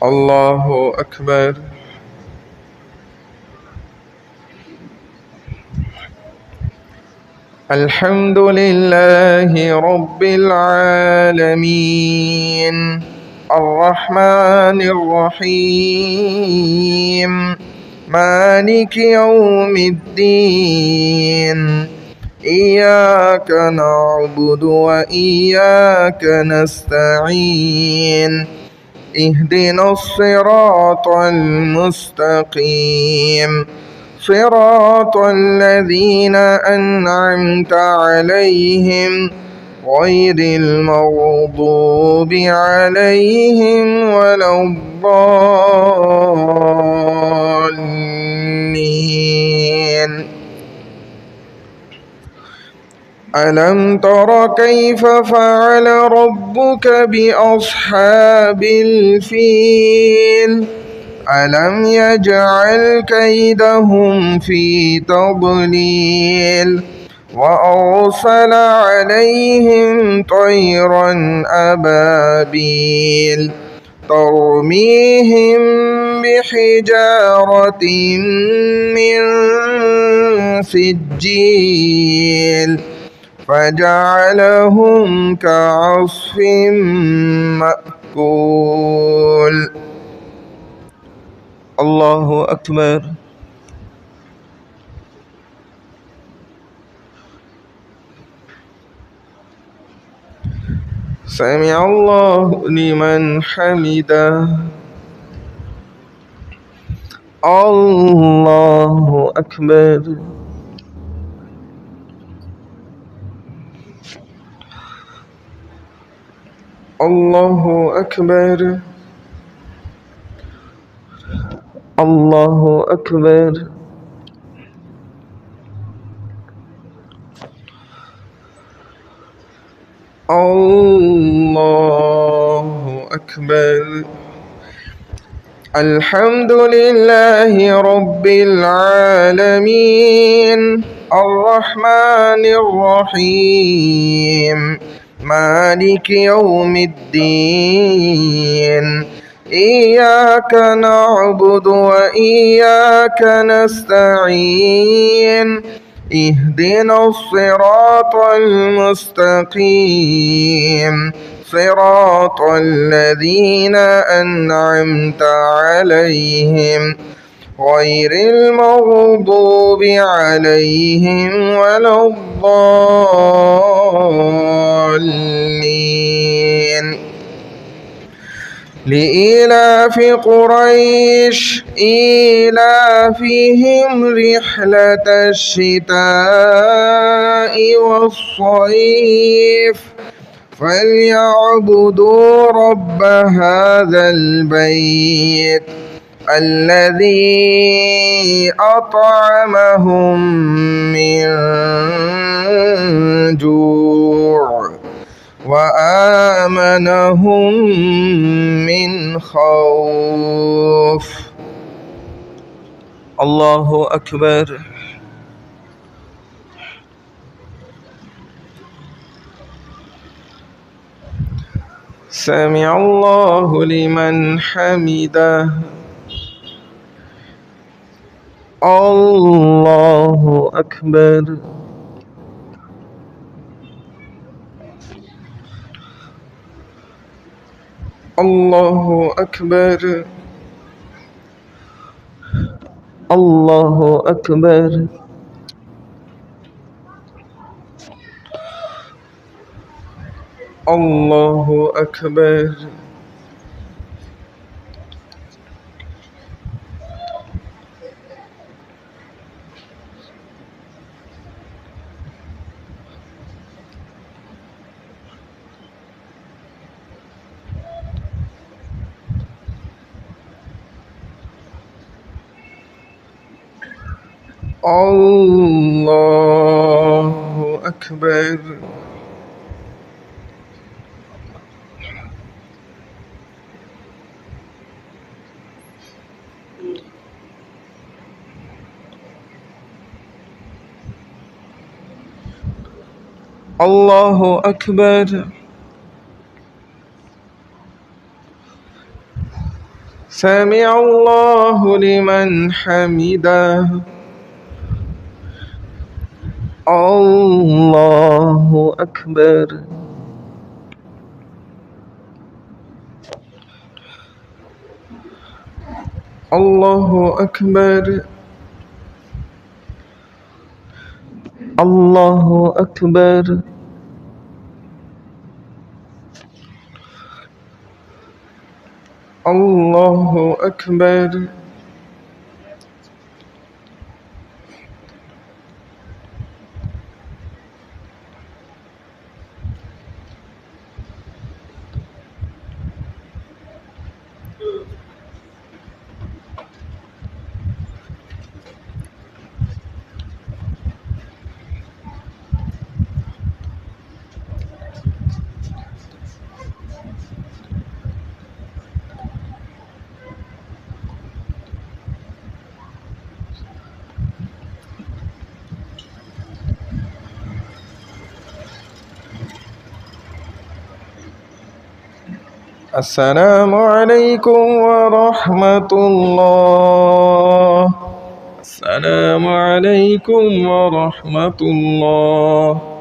الله أكبر. الحمد لله رب العالمين الرحمن الرحيم مالك يوم الدين إياك نعبد وإياك نستعين اهدنا الصراط المستقيم صراط الذين أنعمت عليهم غير المغضوب عليهم ولا الضالين. ألم تر كيف فعل ربك بأصحاب الفيل ألم يجعل كيدهم في تضليل وأرسل عليهم طيرا أبابيل ترميهم بحجارة من سجيل فجعلهم كعصف مأكول. الله أكبر. سمع الله لمن حمده. الله أكبر. الله أكبر. الله أكبر. الله أكبر. الحمد لله رب العالمين الرحمن الرحيم مالك يوم الدين إياك نعبد وإياك نستعين اهدنا الصراط المستقيم صراط الذين أنعمت عليهم غير المغضوب عليهم ولا الضالين. لإيلاف قريش إيلافهم رحلة الشتاء والصيف فليعبدوا رب هذا البيت الذي أطعمهم من جوع وآمنهم من خوف. الله أكبر. سمع الله لمن حمده. الله أكبر. الله أكبر. الله أكبر. الله أكبر. الله أكبر. الله أكبر. سمع الله لمن حمده الله أكبر الله أكبر الله أكبر الله أكبر السلام عليكم ورحمة الله. السلام عليكم ورحمة الله.